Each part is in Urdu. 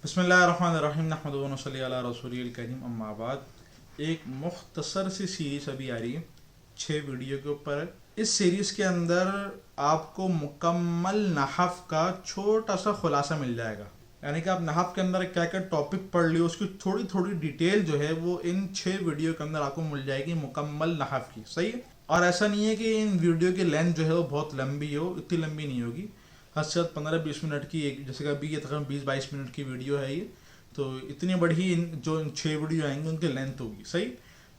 بسم اللہ الرحمن الرحیم نحمدہ و نصلی علی رسول الکریم اما بعد. ایک مختصر سی سیریز ابھی آ رہی ہے 6 ویڈیو کے اوپر. اس سیریز کے اندر آپ کو مکمل نحو کا چھوٹا سا خلاصہ مل جائے گا، یعنی کہ آپ نحو کے اندر کیا کیا ٹاپک پڑھ لیے اس کی تھوڑی تھوڑی ڈیٹیل جو ہے وہ ان 6 ویڈیو کے اندر آپ کو مل جائے گی مکمل نحو کی. صحیح ہے؟ اور ایسا نہیں ہے کہ ان ویڈیو کی لینتھ جو ہے وہ بہت لمبی ہو، اتنی لمبی نہیں ہوگی. حد سے 15-20 منٹ کی ایک، جیسے کہ ابھی یہ تقریباً 20-22 منٹ کی ویڈیو ہے یہ، تو اتنی بڑی جو ان 6 ویڈیو آئیں گے ان کی لینتھ ہوگی. صحیح؟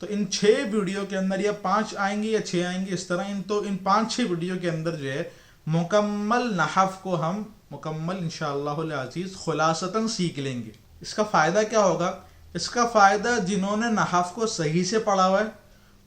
تو ان 6 ویڈیو کے اندر یا 5 آئیں گے یا 6 آئیں گے اس طرح، ان 5-6 ویڈیو کے اندر جو ہے مکمل نحو کو ہم مکمل انشاءاللہ العزیز خلاصتاً سیکھ لیں گے. اس کا فائدہ کیا ہوگا؟ اس کا فائدہ جنہوں نے نحو کو صحیح سے پڑھا ہوا ہے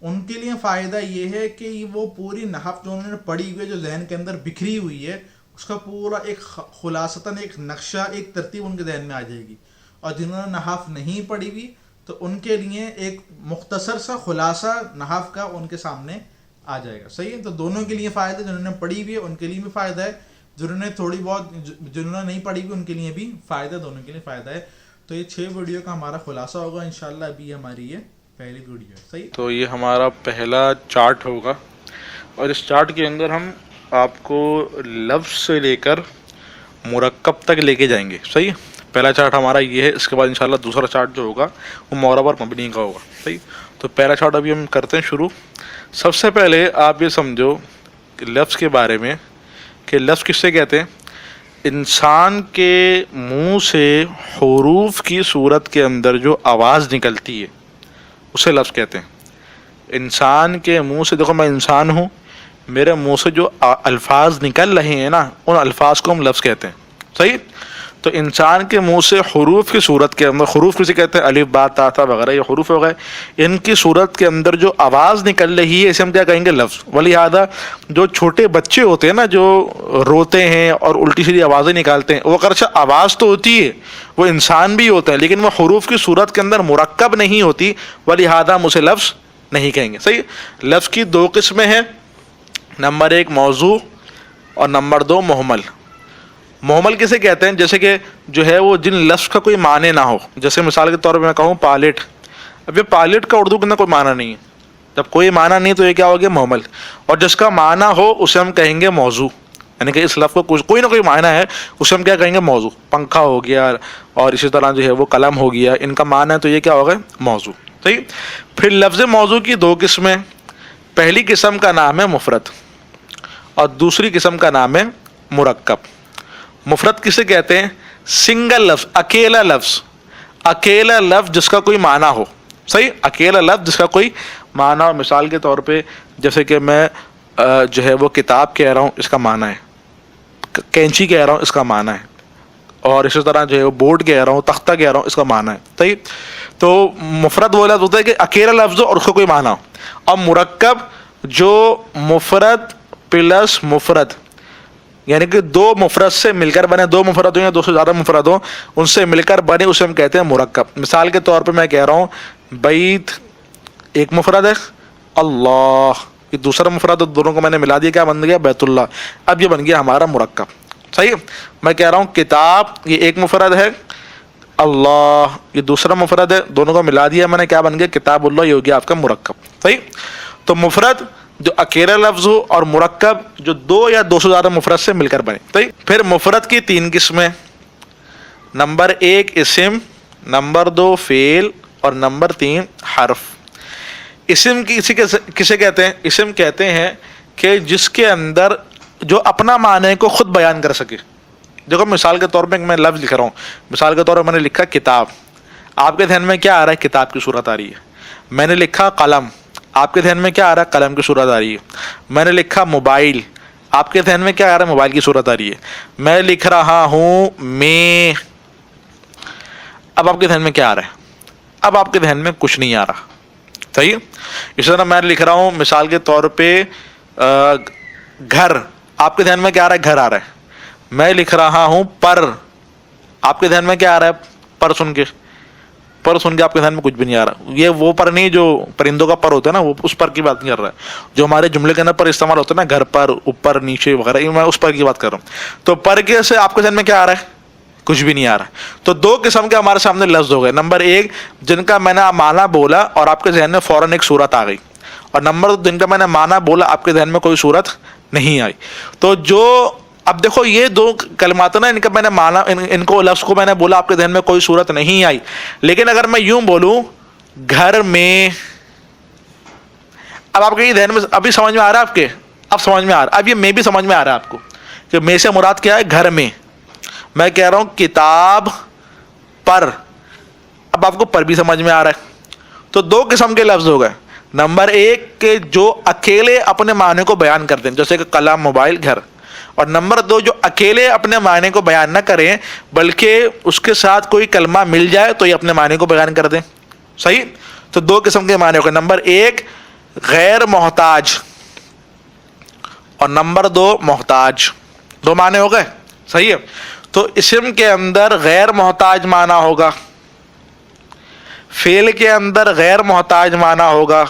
ان کے لیے فائدہ یہ ہے کہ وہ پوری نحو جو انہوں نے پڑھی ہوئی ہے، جو ذہن کے اندر بکھری ہوئی ہے، اس کا پورا ایک خلاصتاً ایک نقشہ، ایک ترتیب ان کے ذہن میں آ جائے گی. اور جنہوں نے نحو نہیں پڑھی ہوئی تو ان کے لیے ایک مختصر سا خلاصہ نحو کا ان کے سامنے آ جائے گا. صحیح ہے؟ تو دونوں کے لیے فائدہ، جنہوں نے پڑھی ہوئی ہے ان کے لیے بھی فائدہ ہے، جنہوں نے تھوڑی بہت جنہوں نے نہیں پڑھی ہوئی ان کے لیے بھی فائدہ، دونوں کے لیے فائدہ ہے. تو یہ 6 ویڈیو کا ہمارا خلاصہ ہوگا انشاءاللہ. ابھی ہماری یہ پہلی ویڈیو ہے. صحیح؟ تو یہ ہمارا پہلا چارٹ ہوگا، اور اس چارٹ کے اندر ہم آپ کو لفظ سے لے کر مرکب تک لے کے جائیں گے. صحیح؟ پہلا چارٹ ہمارا یہ ہے. اس کے بعد انشاءاللہ دوسرا چارٹ جو ہوگا وہ معرب اور مبنی کا ہوگا. صحیح؟ تو پہلا چارٹ ابھی ہم کرتے ہیں شروع. سب سے پہلے آپ یہ سمجھو کہ لفظ کے بارے میں کہ لفظ کس سے کہتے ہیں. انسان کے منہ سے حروف کی صورت کے اندر جو آواز نکلتی ہے اسے لفظ کہتے ہیں. انسان کے منہ سے، دیکھو میں انسان ہوں، میرے منہ سے جو الفاظ نکل رہے ہیں نا ان الفاظ کو ہم لفظ کہتے ہیں. صحیح؟ تو انسان کے منہ سے حروف کی صورت کے اندر، حروف کسے کہتے ہیں؟ الف با تا ثا وغیرہ، یہ حروف ہو گئے. ان کی صورت کے اندر جو آواز نکل رہی ہے اسے ہم کیا کہیں گے؟ لفظ. ولہذا جو چھوٹے بچے ہوتے ہیں نا، جو روتے ہیں اور الٹی سیدھی آوازیں نکالتے ہیں، وہ اگرچہ آواز تو ہوتی ہے، وہ انسان بھی ہوتا ہے، لیکن وہ حروف کی صورت کے اندر مرکب نہیں ہوتی، ولہذا ہم اسے لفظ نہیں کہیں گے. صحیح؟ لفظ کی 2 قسمیں ہیں، نمبر 1 موضوع اور نمبر 2 مہمل. مہمل کسے کہتے ہیں؟ جیسے کہ جو ہے وہ جن لفظ کا کوئی معنی نہ ہو. جیسے مثال کے طور پہ میں کہوں پائلٹ. اب یہ پائلٹ کا اردو کے اندر کوئی معنی نہیں ہے. جب کوئی معنی نہیں تو یہ کیا ہوگا؟ مہمل. اور جس کا معنی ہو اسے ہم کہیں گے موضوع. یعنی کہ اس لفظ کو کوئی نہ کوئی معنی ہے، اسے ہم کیا کہیں گے؟ موضوع. پنکھا ہو گیا اور اسی طرح جو ہے وہ قلم ہو گیا، ان کا معنی ہے تو یہ کیا ہوگا؟ موضوع. صحیح؟ پھر لفظ موضوع کی 2 قسمیں. پہلی قسم کا نام ہے مفرد اور دوسری قسم کا نام ہے مرکب. مفرد کسے کہتے ہیں؟ سنگل لفظ، اکیلا لفظ. اکیلا لفظ جس کا کوئی معنی ہو. صحیح؟ اکیلا لفظ جس کا کوئی معنی ہو. مثال کے طور پہ جیسے کہ میں جو ہے وہ کتاب کہہ رہا ہوں، اس کا معنی ہے. کینچی کہہ رہا ہوں، اس کا معنی ہے. اور اسی طرح جو ہے وہ بورڈ کہہ رہا ہوں، تختہ کہہ رہا ہوں، اس کا معنی ہے. صحیح؟ تو مفرد وہ لفظ ہوتا ہے کہ اکیلا لفظ ہو اور اس کا کوئی معنی ہو. اور مرکب جو مفرد پلس مفرد، یعنی کہ 2 مفرد سے مل کر بنے، 2 مفرد ہوں یا 2 سے زیادہ مفرد ہوں، ان سے مل کر بنے، اسے ہم کہتے ہیں مرکب. مثال کے طور پہ میں کہہ رہا ہوں بیت ایک مفرد ہے، اللہ یہ دوسرا مفرد ہے، دونوں کو میں نے ملا دیا، کیا بن گیا؟ بیت اللہ. اب یہ بن گیا ہمارا مرکب. صحیح؟ میں کہہ رہا ہوں کتاب یہ ایک مفرد ہے، اللہ یہ دوسرا مفرد ہے، دونوں کو ملا دیا میں نے، کیا بن گیا؟ کتاب اللہ. یہ ہو گیا آپ کا مرکب. صحیح؟ تو مفرد جو اکیلا لفظ ہو اور مرکب جو 2 یا 2 سے زیادہ مفرد سے مل کر بنے. صحیح؟ پھر مفرد کی 3 قسمیں. نمبر 1 اسم، نمبر 2 فعل اور نمبر 3 حرف. اسم کسے کہتے ہیں؟ اسم کہتے ہیں کہ جس کے اندر جو اپنا معنی کو خود بیان کر سکے. دیکھو مثال کے طور پہ میں لفظ لکھ رہا ہوں، مثال کے طور پر میں نے لکھا کتاب. آپ کے ذہن میں کیا آ رہا ہے؟ کتاب کی صورت آ رہی ہے. میں نے لکھا قلم، آپ کے ذہن میں کیا آ رہا ہے؟ قلم کی صورت آ رہی ہے. میں نے لکھا موبائل، آپ کے ذہن میں کیا آ رہا ہے؟ موبائل کی صورت آ رہی ہے. میں لکھ رہا ہوں میں، اب آپ کے ذہن میں کیا آ رہا ہے؟ اب آپ کے ذہن میں کچھ نہیں آ رہا. صحیح؟ اس طرح میں لکھ رہا ہوں مثال کے طور پہ گھر، آپ کے ذہن میں کیا آ رہا ہے؟ گھر آ رہا ہے. میں لکھ رہا ہوں پر، آپ کے ذہن میں کیا آ رہا ہے؟ پر سن کے آپ کے ذہن میں کچھ بھی نہیں آ رہا. یہ وہ پر نہیں جو پرندوں کا پر ہوتا ہے نا، وہ اس پر کی بات نہیں کر رہا ہے جو ہمارے جملے کے اندر پر استعمال ہوتا ہے نا، گھر پر، اوپر، نیچے وغیرہ، میں اس پر کی بات کر رہا ہوں. تو پر کے سے آپ کے ذہن میں کیا آ رہا ہے؟ کچھ بھی نہیں آ رہا. تو دو قسم کے ہمارے سامنے لفظ ہو گئے. نمبر ایک جن کا میں نے معنی بولا اور آپ کے ذہن میں فوراً ایک صورت آ گئی, اور نمبر دو جن کا میں نے معنی بولا آپ کے ذہن میں کوئی صورت نہیں آئی. تو جو اب دیکھو یہ دو کلمات نا, ان کا میں نے معنی ان کو لفظ کو میں نے بولا آپ کے ذہن میں کوئی صورت نہیں آئی. لیکن اگر میں یوں بولوں گھر میں, اب آپ کے ذہن میں ابھی سمجھ میں آ رہا ہے آپ کے, اب سمجھ میں آ رہا ہے, اب یہ میں بھی سمجھ میں آ رہا ہے آپ کو کہ میں سے مراد کیا ہے, گھر میں. میں کہہ رہا ہوں کتاب پر, اب آپ کو پر بھی سمجھ میں آ رہا ہے. تو دو قسم کے لفظ ہو گئے. نمبر ایک کہ جو اکیلے اپنے معنی کو بیان کرتے ہیں جیسے کہ قلم, موبائل, گھر, اور نمبر دو جو اکیلے اپنے معنی کو بیان نہ کریں بلکہ اس کے ساتھ کوئی کلمہ مل جائے تو یہ اپنے معنی کو بیان کر دیں. صحیح. تو دو قسم کے معنی ہو گئے. نمبر ایک غیر محتاج اور نمبر دو محتاج, دو معنی ہو گئے. صحیح ہے. تو اسم کے اندر غیر محتاج معنی ہوگا, فعل کے اندر غیر محتاج معنی ہوگا,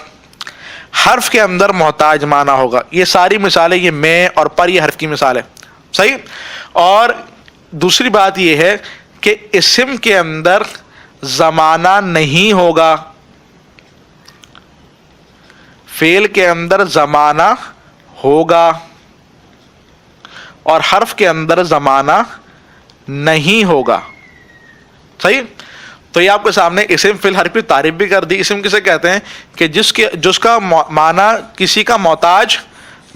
حرف کے اندر محتاج معنی ہوگا. یہ ساری مثالیں, یہ میں اور پر, یہ حرف کی مثال ہے. صحیح. اور دوسری بات یہ ہے کہ اسم کے اندر زمانہ نہیں ہوگا, فعل کے اندر زمانہ ہوگا اور حرف کے اندر زمانہ نہیں ہوگا. صحیح. تو یہ آپ کے سامنے اسم فعل حرف کی تعریف بھی کر دی. اسم کسے کہتے ہیں کہ جس کا معنی کسی کا محتاج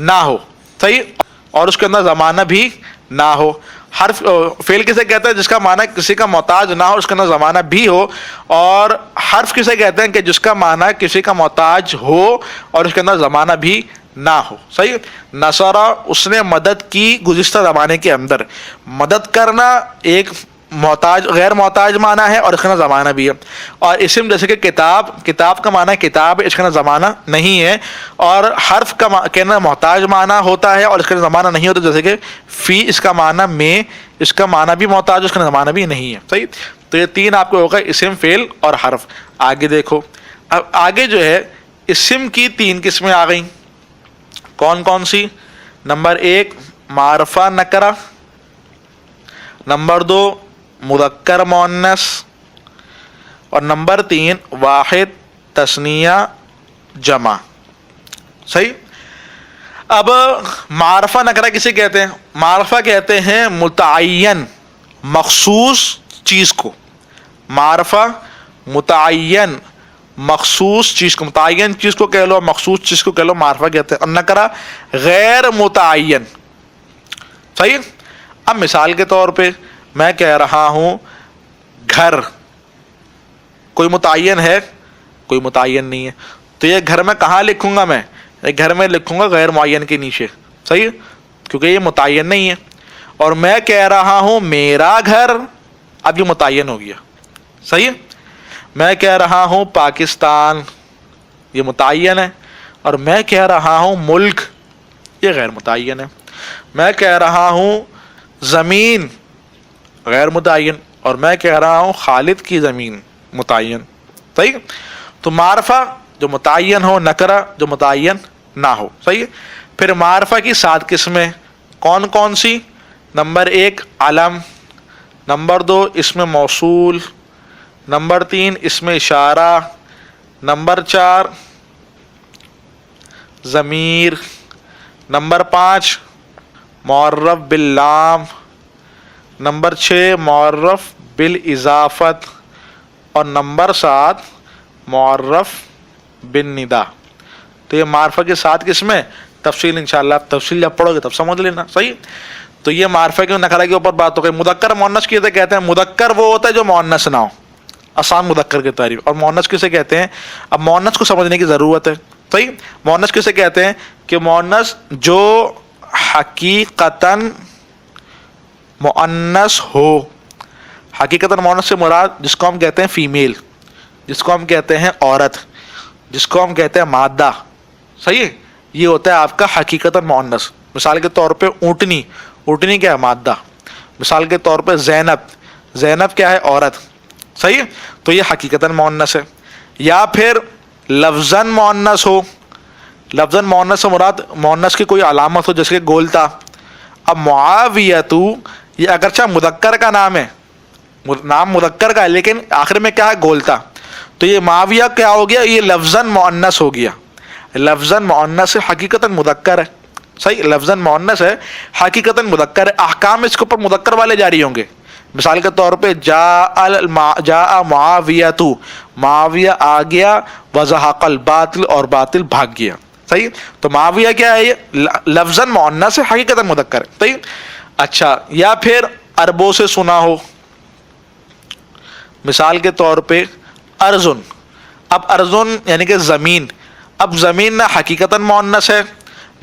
نہ ہو. صحیح. اور اس کے اندر زمانہ بھی نہ ہو. حرف فعل کسے کہتے ہیں جس کا معنی کسی کا محتاج نہ ہو, اس کے اندر زمانہ بھی ہو. اور حرف کسے کہتے ہیں کہ جس کا معنی کسی کا محتاج ہو اور اس کے اندر زمانہ بھی نہ ہو. صحیح. نصرہ, اس نے مدد کی گزشتہ زمانے کے اندر. مدد کرنا ایک محتاج غیر محتاج معنی ہے اور اس کا زمانہ بھی ہے. اور اسم جیسے کہ کتاب, کتاب کا معنی کتاب, اس کا زمانہ نہیں ہے. اور حرف کا کہنا محتاج معنی ہوتا ہے اور اس کا زمانہ نہیں ہوتا, جیسے کہ فی, اس کا معنی میں, اس کا معنی بھی محتاج, اس کا زمانہ بھی نہیں ہے. صحیح. تو یہ تین آپ کو ہوگا, اسم, فعل اور حرف. آگے دیکھو, اب آگے جو ہے اسم کی تین قسمیں آ گئیں. کون کون سی؟ نمبر ایک معرفہ نکرہ, نمبر دو مذکر مؤنث, اور نمبر تین واحد تثنیہ جمع. صحیح. اب معرفہ نکرہ کسے کہتے ہیں؟ معرفہ کہتے ہیں متعین مخصوص چیز کو. معرفہ متعین مخصوص چیز کو, متعین چیز کو کہہ لو, مخصوص چیز کو کہہ لو, معرفہ کہتے ہیں. اور نکرہ غیر متعین. صحیح. اب مثال کے طور پہ میں کہہ رہا ہوں گھر, کوئی متعین ہے؟ کوئی متعین نہیں ہے. تو یہ گھر میں کہاں لکھوں گا؟ میں گھر میں لکھوں گا غیر معین کے نیچے. صحیح. کیونکہ یہ متعین نہیں ہے. اور میں کہہ رہا ہوں میرا گھر, اب یہ متعین ہو گیا. صحیح. میں کہہ رہا ہوں پاکستان, یہ متعین ہے. اور میں کہہ رہا ہوں ملک, یہ غیر متعین ہے. میں کہہ رہا ہوں زمین, غیر متعین. اور میں کہہ رہا ہوں خالد کی زمین, متعین. صحیح. تو معرفہ جو متعین ہو, نکرہ جو متعین نہ ہو. صحیح. پھر معرفہ کی 7 قسمیں کون کون سی؟ نمبر ایک علم, نمبر دو اسم موصول, نمبر 3 اسم اشارہ, نمبر 4 ضمیر, نمبر 5 معرف باللام, نمبر 6 معرف بالاضافت, اور نمبر 7 معرف بالندا. تو یہ معرفہ کی 7 قسمیں. تفصیل انشاءاللہ تفصیل جب پڑھو گے تب سمجھ لینا. صحیح. تو یہ معرفہ کے نکرہ کے اوپر بات ہو گئی. مذکر مؤنث کسے کہتے ہیں؟ مذکر وہ ہوتا ہے جو مؤنث نہ ہو, آسان مذکر کی تعریف. اور مؤنث کسے کہتے ہیں؟ اب مؤنث کو سمجھنے کی ضرورت ہے. صحیح. مؤنث کسے کہتے ہیں؟ کہ مؤنث جو حقیقتاً مؤنث ہو. حقیقتاً مؤنث سے مراد جس کو ہم کہتے ہیں فیمیل, جس کو ہم کہتے ہیں عورت, جس کو ہم کہتے ہیں مادہ. صحیح. یہ ہوتا ہے آپ کا حقیقتاً مؤنث. مثال کے طور پہ اونٹنی, اونٹنی کیا ہے؟ مادہ. مثال کے طور پہ زینب, زینب کیا ہے؟ عورت. صحیح. تو یہ حقیقتاً مؤنث ہے. یا پھر لفظاً مؤنث ہو. لفظاً مؤنث سے مراد مؤنث کی کوئی علامت ہو, جیسے کہ گولتا. اب معاویہ تو یہ اگرچہ مذکر کا نام ہے نام مذکر کا ہے لیکن آخر میں کیا ہے گولتا. تو یہ معاویہ کیا ہو گیا, یہ لفظاً مؤنث ہو گیا, لفظاً مؤنث ہے حقیقتاً مذکر ہے. صحیح, لفظاً مؤنث ہے حقیقتاً مذکر ہے. احکام اس کے اوپر مذکر والے جاری ہوں گے. مثال کے طور پہ جاء معاویۃ, معاویہ آ گیا, وزحق الباطل, اور باطل بھاگ گیا. صحیح, تو معاویہ کیا ہے, یہ لفظاً مؤنث ہے حقیقتاً مذکر ہے. صحیح. اچھا, یا پھر عربوں سے سنا ہو, مثال کے طور پہ ارضن. اب ارضن یعنی کہ زمین, اب زمین نہ حقیقتاً مؤنث ہے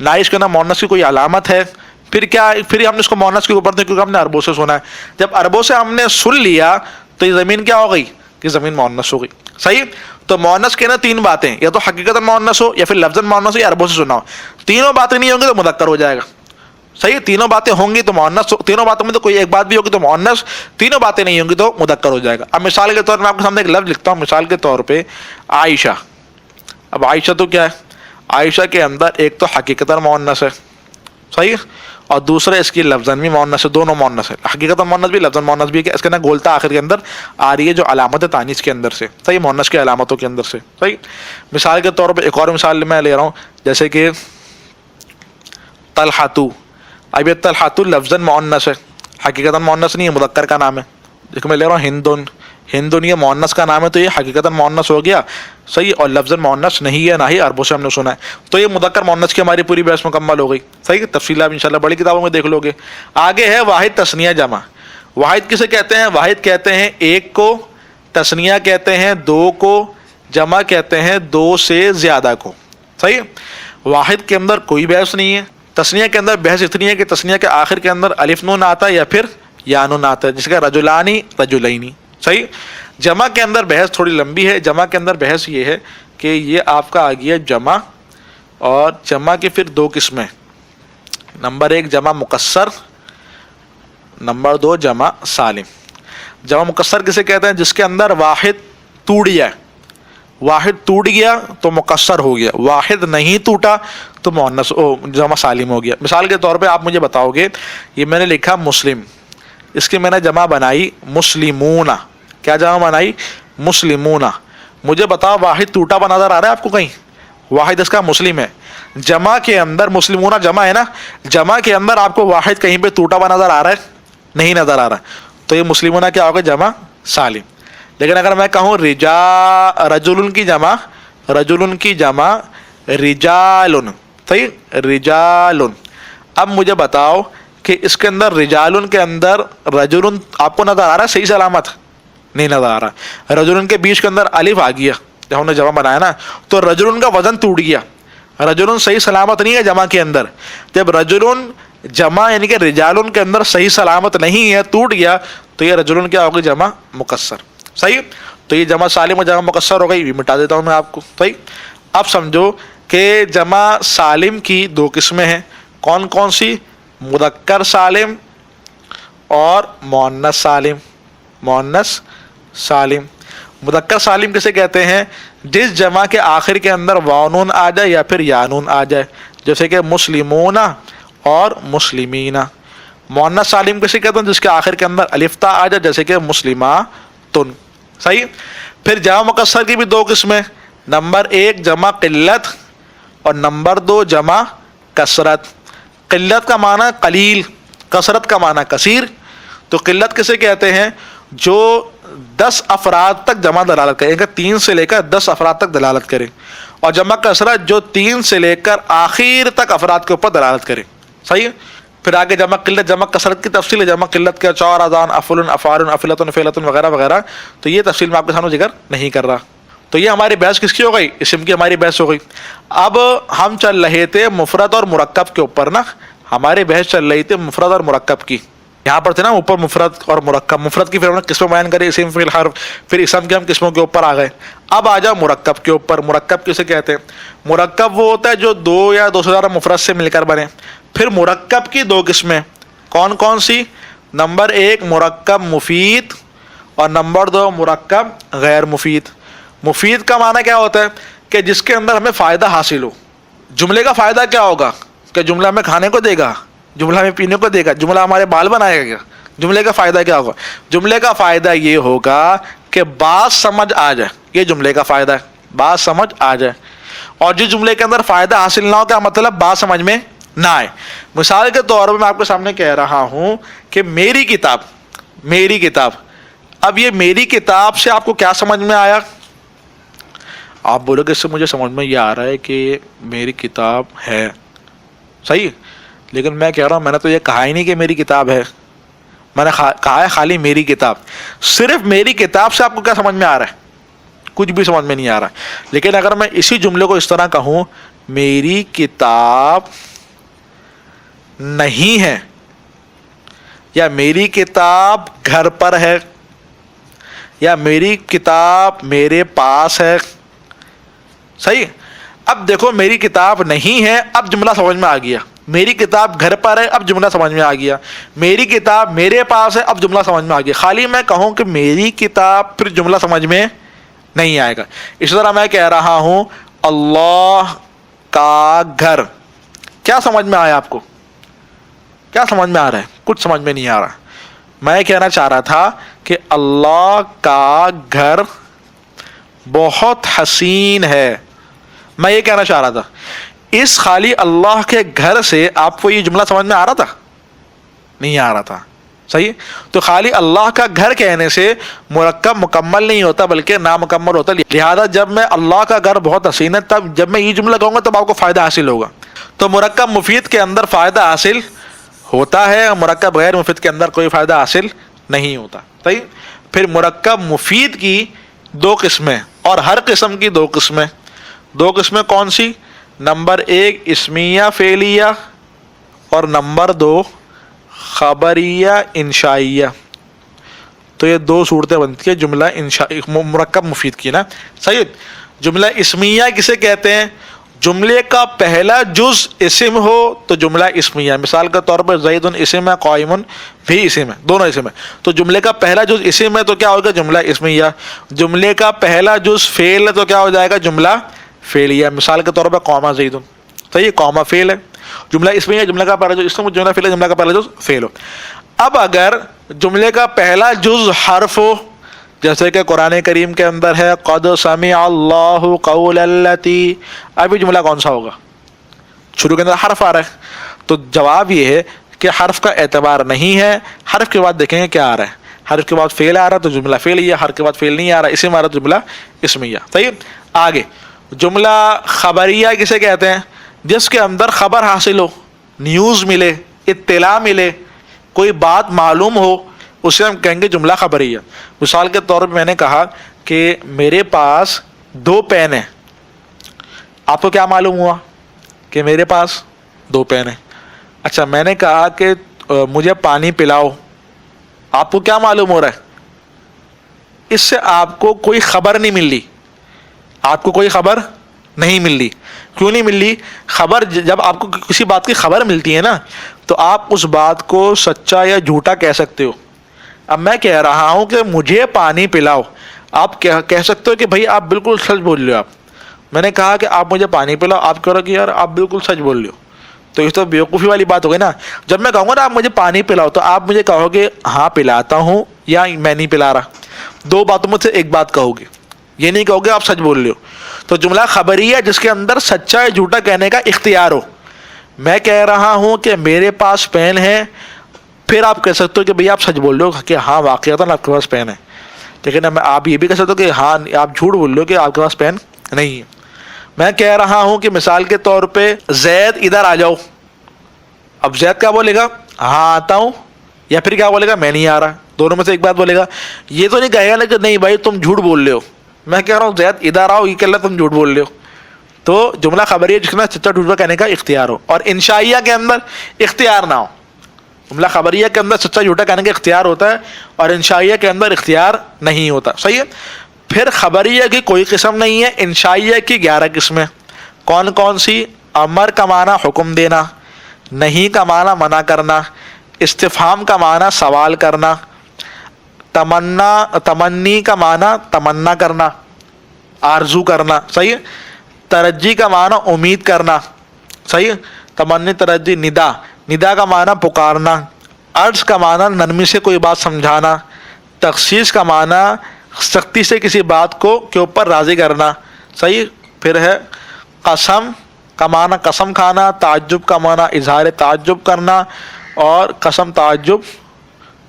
نہ اس کے نہ مؤنث کی کوئی علامت ہے, پھر کیا, پھر ہم نے اس کو مؤنث کے اوپر دیں کیونکہ ہم نے عربوں سے سنا ہے. جب عربوں سے ہم نے سن لیا تو یہ زمین کیا ہو گئی, کہ زمین مؤنث ہو گئی. صحیح, تو مؤنث کے نا تین باتیں, یا تو حقیقتاً مؤنث ہو, یا پھر لفظاً مؤنث ہو, یا عربوں سے سنا ہو. تینوں باتیں نہیں ہوں گی تو مذکر ہو جائے گا. صحیح, تینوں باتیں ہوں گی تو مؤنث, تینوں باتوں میں تو کوئی ایک بات بھی ہوگی تو مؤنث, تینوں باتیں نہیں ہوں گی تو مذکر ہو جائے گا. اب مثال کے طور پر میں آپ کے سامنے ایک لفظ لکھتا ہوں, مثال کے طور پہ عائشہ. اب عائشہ تو کیا ہے, عائشہ کے اندر ایک تو حقیقتاً مؤنث ہے, صحیح, اور دوسرا اس کی لفظاً بھی مؤنث ہے, دونوں مؤنث ہے, حقیقتاً مؤنث بھی لفظاً مؤنث بھی ہے. اس کے نا گولتا آخر کے اندر آ رہی ہے جو علامت تانیث کے اندر سے, صحیح, مؤنث کی علامتوں کے اندر سے. صحیح. مثال کے طور پہ ایک اور مثال میں لے رہا ہوں, جیسے کہ طلحۃ. اب یہ طلحۃ لفظاً مؤنث ہے, حقیقتاً مؤنث نہیں ہے, مذکر کا نام ہے. دیکھو میں لے رہا ہوں ہندن, ہندن یہ مؤنث کا نام ہے تو یہ حقیقتاً مؤنث ہو گیا. صحیح, اور لفظاً مؤنث نہیں ہے, نہ ہی عربوں سے ہم نے سنا ہے. تو یہ مذکر مؤنث کی ہماری پوری بحث مکمل ہو گئی. صحیح, تفصیل آپ انشاءاللہ بڑی کتابوں میں دیکھ لو گے. آگے ہے واحد تثنیہ جمع. واحد کسے کہتے ہیں, واحد کہتے ہیں ایک کو, تثنیہ کہتے ہیں دو کو, جمع کہتے ہیں دو سے زیادہ کو. صحیح, واحد کے اندر کوئی بحث نہیں ہے. تثنیہ کے اندر بحث اتنی ہے کہ تثنیہ کے آخر کے اندر الف نون آتا ہے یا پھر یا نون آتا ہے, جس کا رجلانی رجلینی. صحیح. جمع کے اندر بحث تھوڑی لمبی ہے. جمع کے اندر بحث یہ ہے کہ یہ آپ کا آ گیا جمع, اور جمع کے پھر دو قسمیں, نمبر ایک جمع مکسر, نمبر دو جمع سالم. جمع مکسر کسے کہتے ہیں, جس کے اندر واحد ٹوٹ گیا, واحد ٹوٹ گیا تو مکسر ہو گیا, واحد نہیں ٹوٹا تو مؤنث جمع سالم ہو گیا. مثال کے طور پہ آپ مجھے بتاؤ گے, یہ میں نے لکھا مسلم, اس کی میں نے جمع بنائی مسلمون. کیا جمع بنائی, مسلمون. مجھے بتاؤ واحد ٹوٹا ہوا نظر آ رہا ہے آپ کو کہیں, واحد اس کا مسلم ہے. جمع کے اندر مسلمون جمع ہے نا, جمع کے اندر آپ کو واحد کہیں پہ ٹوٹا ہوا نظر آ رہا ہے, نہیں نظر آ رہا, تو یہ مسلمون کیا ہوگا, جمع سالم. لیکن اگر میں کہوں رجل کی جمع, رجل کی جمع رجال, صحیح, رجال. اب مجھے بتاؤ کہ اس کے اندر رجال کے اندر رجل آپ کو نظر آ رہا ہے, صحیح سلامت نہیں نظر آ رہا. رجل کے بیچ کے اندر الف آ گیا جب ہم نے جمع بنایا نا, تو رجل کا وزن ٹوٹ گیا, رجل صحیح سلامت نہیں ہے جمع کے اندر. جب رجل جمع یعنی کہ رجال کے اندر صحیح سلامت نہیں ہے, ٹوٹ گیا, تو یہ رجل کیا ہوگی, جمع مکسر. صحیح, تو یہ جمع سالم اور جمع مکسر ہو گئی, یہ مٹا دیتا ہوں میں آپ کو. صحیح. اب سمجھو کہ جمع سالم کی دو قسمیں ہیں, کون کون سی, مذکر سالم اور مؤنث سالم. مؤنث سالم. مذکر سالم کسے کہتے ہیں, جس جمع کے آخر کے اندر واو نون آ جائے یا پھر یا نون آ جائے, جیسے کہ مسلمون اور مسلمین. مؤنث سالم کسے کہتے ہیں, جس کے آخر کے اندر الف تا آ جائے, جیسے کہ مسلماتن. صحیح. پھر جمع مکسر کی بھی دو قسمیں, نمبر ایک جمع قلت اور نمبر دو جمع کثرت. قلت کا معنی قلیل, کثرت کا معنی کثیر. تو قلت کسے کہتے ہیں, جو 10 افراد تک جمع دلالت کریں, 3 سے لے کر 10 افراد تک دلالت کریں. اور جمع کثرت جو 3 سے لے کر آخر تک افراد کے اوپر دلالت کریں. صحیح. پھر آگے جمع قلت جمع کثرت کی تفصیل ہے, جمع قلت کا چور اذان افل افار افلتن فیلتن وغیرہ وغیرہ, تو یہ تفصیل میں آپ کے سامنے ذکر نہیں کر رہا. تو یہ ہماری بحث کس کی ہو گئی, اسم کی ہماری بحث ہو گئی. اب ہم چل رہے تھے مفرد اور مرکب کے اوپر نا, ہماری بحث چل رہی تھی مفرد اور مرکب کی. یہاں پر تھے نا اوپر مفرد اور مرکب, مفرد کی پھر ہم نے قسمیں بیان کری, اسم فعل حرف, پھر اسم کے ہم قسموں کے اوپر آ گئے. اب آ جاؤ مرکب کے اوپر. مرکب کسے کہتے ہیں, مرکب وہ ہوتا ہے جو 2 یا 2 سے زیادہ مفرد سے مل کر بنے. پھر مرکب کی دو قسمیں کون کون سی, نمبر ایک مرکب مفید اور نمبر دو مرکب غیر مفید. مفید کا معنی کیا ہوتا ہے, کہ جس کے اندر ہمیں فائدہ حاصل ہو. جملے کا فائدہ کیا ہوگا, کہ جملہ ہمیں کھانے کو دے گا, جملہ ہمیں پینے کو دے گا, جملہ ہمارے بال بنائے گا, جملے کا فائدہ کیا ہوگا؟ جملے کا فائدہ یہ ہوگا کہ بات سمجھ آ جائے. یہ جملے کا فائدہ ہے, بات سمجھ آ جائے. اور جس جملے کے اندر فائدہ حاصل نہ ہو, کیا مطلب؟ بات سمجھ میں نہ آئے. مثال کے طور پر میں آپ کے سامنے کہہ رہا ہوں کہ میری کتاب. اب یہ میری کتاب سے آپ کو کیا سمجھ میں آیا؟ آپ بولو کہ اس سے مجھے سمجھ میں یہ آ رہا ہے کہ میری کتاب ہے, صحیح. لیکن میں کہہ رہا ہوں میں نے تو یہ کہا ہی نہیں کہ میری کتاب ہے, میں نے کہا ہے خالی میری کتاب. صرف میری کتاب سے آپ کو کیا سمجھ میں آ رہا ہے؟ کچھ بھی سمجھ میں نہیں آ رہا. لیکن اگر میں اسی جملے کو اس طرح کہوں, میری کتاب نہیں ہے, یا میری کتاب گھر پر ہے, یا میری کتاب میرے پاس ہے, صحیح. اب دیکھو میری کتاب نہیں ہے, اب جملہ سمجھ میں آ گیا. میری کتاب گھر پر ہے, اب جملہ سمجھ میں آ گیا. میری کتاب میرے پاس ہے, اب جملہ سمجھ میں آ گیا. خالی میں کہوں کہ میری کتاب, پھر جملہ سمجھ میں نہیں آئے گا. اس طرح میں کہہ رہا ہوں اللہ کا گھر. کیا سمجھ میں آیا آپ کو؟ کیا سمجھ میں آ رہا ہے؟ کچھ سمجھ میں نہیں آ رہا. میں کہنا چاہ رہا تھا کہ اللہ کا گھر بہت حسین ہے. میں یہ کہنا چاہ رہا تھا. اس خالی اللہ کے گھر سے آپ کو یہ جملہ سمجھ میں آ رہا تھا؟ نہیں آ رہا تھا, صحیح. تو خالی اللہ کا گھر کہنے سے مرکب مکمل نہیں ہوتا بلکہ نامکمل ہوتا. لہذا جب میں اللہ کا گھر بہت حسین ہے, تب جب میں یہ جملہ کہوں گا تب آپ کو فائدہ حاصل ہوگا. تو مرکب مفید کے اندر فائدہ حاصل ہوتا ہے, مرکب غیر مفید کے اندر کوئی فائدہ حاصل نہیں ہوتا, صحیح. پھر مرکب مفید کی دو قسمیں, اور ہر قسم کی دو قسمیں. دو قسمیں کون سی؟ نمبر 1 اسمیہ فعلیہ, اور نمبر 2 خبریہ انشائیہ. تو یہ دو صورتیں بنتی ہے جملہ مرکب مفید کی نا, صحیح. جملہ اسمیہ کسے کہتے ہیں؟ جملے کا پہلا جز اسم ہو تو جملہ اسمیہ. مثال کے طور پر زید اسم ہے, قائم بھی اسم ہے, دونوں اسم ہے. تو جملے کا پہلا جز اسم ہے تو کیا ہوگا؟ جملہ اسمیہ. جملے کا پہلا جز فعل ہے تو کیا ہو جائے گا؟ جملہ فعلیہ. مثال کے طور پر قوم زید, صحیح, قوم فعل ہے. جملہ اسمیہ, جملہ کا پہلا جز اسم, جملہ فعل ہے, جملہ کا پہلا جز فعل ہو. اب اگر جملے کا پہلا جز حرف ہو, جیسے کہ قرآن کریم کے اندر ہے قد سمع اللہ قول التی, ابھی جملہ کون سا ہوگا؟ شروع کے اندر حرف آ رہا ہے, تو جواب یہ ہے کہ حرف کا اعتبار نہیں ہے. حرف کے بعد دیکھیں گے کیا آ رہا ہے. حرف کے بعد فعل آ رہا ہے تو جملہ فعلیہ, حرف کے بعد فعل نہیں آ رہا, اسم آ رہا تو جملہ اسمیہ, صحیح. آگے جملہ خبریہ کسے کہتے ہیں؟ جس کے اندر خبر حاصل ہو, نیوز ملے, اطلاع ملے, کوئی بات معلوم ہو, اسے ہم کہیں گے جملہ خبریہ. مثال کے طور پہ میں نے کہا کہ میرے پاس 2 پین ہیں. آپ کو کیا معلوم ہوا؟ کہ میرے پاس 2 پین ہیں. اچھا, میں نے کہا کہ مجھے پانی پلاؤ. آپ کو کیا معلوم ہو رہا ہے؟ اس سے آپ کو کوئی خبر نہیں مل رہی. آپ کو کوئی خبر نہیں مل رہی. کیوں نہیں مل رہی؟ خبر, جب آپ کو کسی بات کی خبر ملتی ہے نا, تو آپ اس بات کو سچا یا جھوٹا کہہ سکتے ہو. اب میں کہہ رہا ہوں کہ مجھے پانی پلاؤ, آپ کہہ سکتے ہو کہ بھائی آپ بالکل سچ بول رہے ہو. میں نے کہا کہ آپ مجھے پانی پلاؤ, آپ کہہ رہے ہو کہ یار آپ بالکل سچ بول رہے ہو. تو اس تو بیوقوفی والی بات ہو گئی نا. جب میں کہوں گا نا آپ مجھے پانی پلاؤ, تو آپ مجھے کہو گے ہاں پلاتا ہوں یا میں نہیں پلا رہا. 2 باتوں میں سے ایک بات کہو گے, یہ نہیں کہو گے آپ سچ بول رہے ہو. تو جملہ خبریہ جس کے اندر سچا یا جھوٹا کہنے کا اختیار ہو. میں کہہ رہا ہوں کہ میرے پاس پین ہے, پھر آپ کہہ سکتے ہو کہ بھئی آپ سچ بول رہے ہو کہ ہاں واقعتاً آپ کے پاس پین ہے. لیکن آپ یہ بھی کہہ سکتے ہو کہ ہاں آپ جھوٹ بول رہے ہو کہ آپ کے پاس پین نہیں ہے. میں کہہ رہا ہوں کہ مثال کے طور پہ زید ادھر آ جاؤ. اب زید کیا بولے گا؟ ہاں آتا ہوں, یا پھر کیا بولے گا؟ میں نہیں آ رہا. دونوں میں سے ایک بات بولے گا. یہ تو نہیں کہے گا کہ نہیں بھائی تم جھوٹ بول رہے ہو. میں کہہ رہا ہوں زید ادھر آؤ, یہ کہہ رہا تم جھوٹ بول رہے ہو. تو جملہ خبریہ جس میں سچا جھوٹا کہنے کا اختیار ہو, اور انشائیہ کے اندر اختیار نہ ہو. جملہ خبریہ کے اندر سچا جھوٹا کہنے کا اختیار ہوتا ہے, اور انشائیہ کے اندر اختیار نہیں ہوتا, صحیح ہے. پھر خبریہ کی کوئی قسم نہیں ہے, انشائیہ کی 11 قسمیں. کون کون سی؟ امر کا معنی حکم دینا, نہیں کا معنی منع کرنا, استفہام کا معنی سوال کرنا, تمنی کا معنی تمنا کرنا, آرزو کرنا, صحیح ہے. ترجی کا معنی امید کرنا, صحیح ہے. تمنی, ترجی, ندا کا معنی پکارنا, عرض کا معنی نرمی سے کوئی بات سمجھانا، تخصیص کا معنی سختی سے کسی بات کو کے اوپر راضی کرنا، صحیح. پھر ہے قسم کا معنی قسم کھانا، تعجب کا معنی اظہار تعجب کرنا، اور قسم تعجب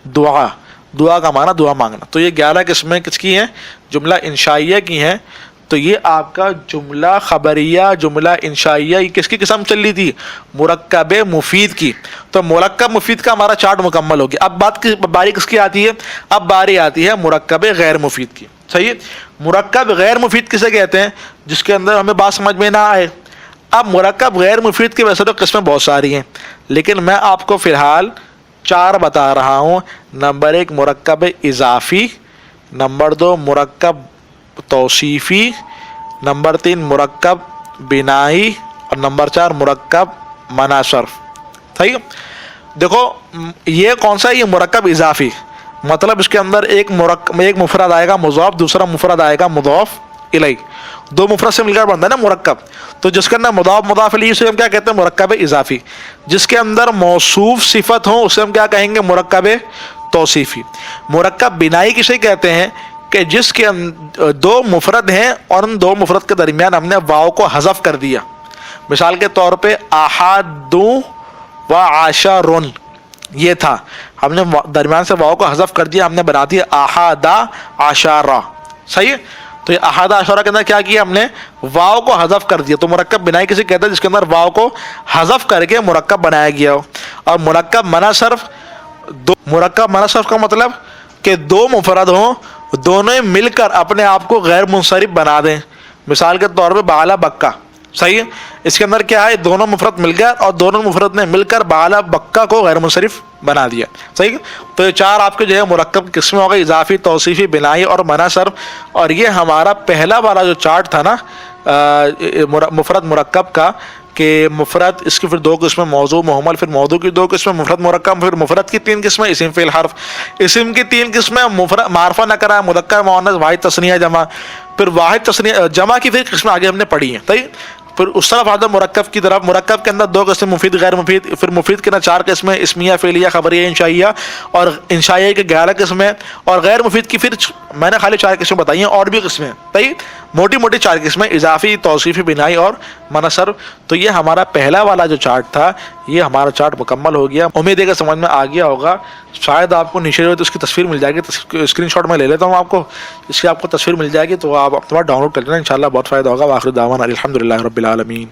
دعا کا معنی دعا مانگنا. تو یہ 11 قسمیں کس کی ہیں؟ جملہ انشائیہ کی ہیں. تو یہ آپ کا جملہ خبریہ، جملہ انشائیہ، یہ کس کی قسم چل رہی تھی؟ مرکب مفید کی. تو مرکب مفید کا ہمارا چارٹ مکمل ہو گیا. اب باری کس کی آتی ہے؟ اب باری آتی ہے مرکب غیر مفید کی. صحیح. مرکب غیر مفید کسے کہتے ہیں؟ جس کے اندر ہمیں بات سمجھ میں نہ آئے. اب مرکب غیر مفید کی ویسے تو قسمیں بہت ساری ہیں، لیکن میں آپ کو فی الحال 4 بتا رہا ہوں. نمبر 1 مرکب اضافی، نمبر 2 مرکب توصیفی، نمبر 3 مرکب بنائی، اور نمبر 4 مرکب منع صرف. صحیح. دیکھو یہ کون سا ہے؟ یہ مرکب اضافی، مطلب اس کے اندر ایک مفرد آئے گا مضاف، دوسرا مفرد آئے گا مضاف الیہ. 2 مفرد سے مل کر بنتا ہے نا مرکب. تو جس کے اندر مضاف الیہ اسے ہم کیا کہتے ہیں؟ مرکب اضافی. جس کے اندر موصوف صفت ہو اسے ہم کیا کہیں گے؟ مرکب توصیفی. مرکب بنائی کسے کہتے ہیں؟ کہ جس کے 2 مفرد ہیں اور ان 2 مفرد کے درمیان ہم نے واو کو حذف کر دیا. مثال کے طور پہ احد و عشرن یہ تھا، ہم نے درمیان سے واو کو حذف کر دیا، ہم نے بنا دیا احد عشرہ. صحیح. تو یہ احد عشرہ کے اندر کیا کیا؟ ہم نے واو کو حذف کر دیا. تو مرکب بنائی کسے کہتے ہیں؟ جس کے اندر واو کو حذف کر کے مرکب بنایا گیا ہو. اور مرکب منع صرف کا مطلب کہ 2 مفرد ہوں، دونوں مل کر اپنے آپ کو غیر منصرف بنا دیں. مثال کے طور پہ بالا بکا. صحیح. اس کے اندر کیا ہے؟ دونوں مفرد مل گیا اور دونوں مفرد نے مل کر بالا بکا کو غیر منصرف بنا دیا. صحیح. تو یہ 4 آپ کے جو ہے مرکب قسمیں ہو گئی، اضافی، توصیفی، بنائی اور منع صرف. اور یہ ہمارا پہلا والا جو چارٹ تھا نا مفرد مرکب کا، کہ مفرد اس کی پھر 2 قسمیں، موضوع مہمل، پھر موضوع کی 2 قسمیں، مفرد مرکب، پھر مفرد کی 3 قسمیں، اسم فعل حرف. اسم کی 3 قسمیں، مفرد معرفہ نکرہ، مذکر مؤنث، واحد تثنیہ جمع. پھر واحد تثنیہ جمع کی پھر قسمیں آگے ہم نے پڑھی ہیں. صحیح. پھر اس طرف آتا مرکب کی طرف. مرکب کے اندر 2 قسمیں، مفید غیر مفید. پھر مفید کے اندر 4 قسمیں، اسمیہ، فعلیہ، خبریہ، انشائیہ. اور انشائیہ کے 11 قسمیں. اور غیر مفید کی پھر میں نے خالی 4 قسمیں بتائی ہیں، اور بھی قسمیں. صحیح. موٹی موٹی 4 قسمیں، اضافی، توصیفی، بنائی اور منع صرف. تو یہ ہمارا پہلا والا جو چارٹ تھا، یہ ہمارا چارٹ مکمل ہو گیا. امید ہے کہ سمجھ میں آ گیا ہوگا. شاید آپ کو نیچے جو تو اس کی تصویر مل جائے گی، اسکرین شاٹ میں لے لیتا ہوں آپ کو، اس کی آپ کو تصویر مل جائے گی، تو آپ ڈاؤن لوڈ کر لینا، انشاءاللہ بہت فائدہ ہوگا. وآخر دعوانا الحمدللہ رب العالمین.